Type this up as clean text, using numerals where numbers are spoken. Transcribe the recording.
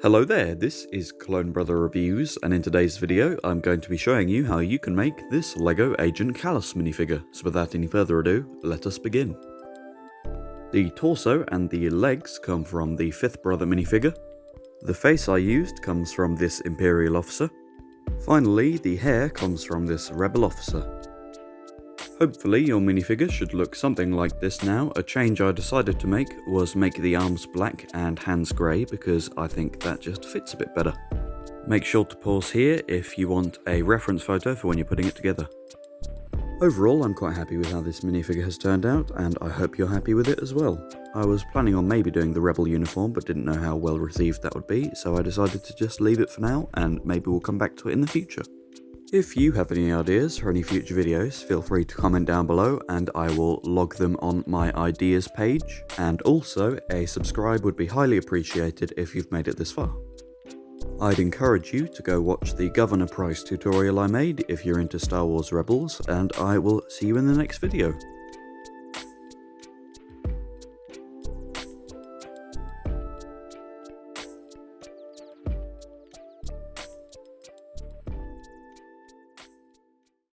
Hello there, this is Clone Brother Reviews, and in today's video I'm going to be showing you how you can make this LEGO Agent Kallus minifigure. So without any further ado, let us begin. The torso and the legs come from the Fifth Brother minifigure. The face I used comes from this Imperial officer. Finally, the hair comes from this Rebel officer. Hopefully your minifigure should look something like this now. A change I decided to make was make the arms black and hands grey because I think that just fits a bit better. Make sure to pause here if you want a reference photo for when you're putting it together. Overall, I'm quite happy with how this minifigure has turned out, and I hope you're happy with it as well. I was planning on maybe doing the Rebel uniform, but didn't know how well received that would be, so I decided to just leave it for now, and maybe we'll come back to it in the future. If you have any ideas for any future videos, feel free to comment down below and I will log them on my ideas page. And also, a subscribe would be highly appreciated if you've made it this far. I'd encourage you to go watch the Governor Price tutorial I made if you're into Star Wars Rebels, and I will see you in the next video.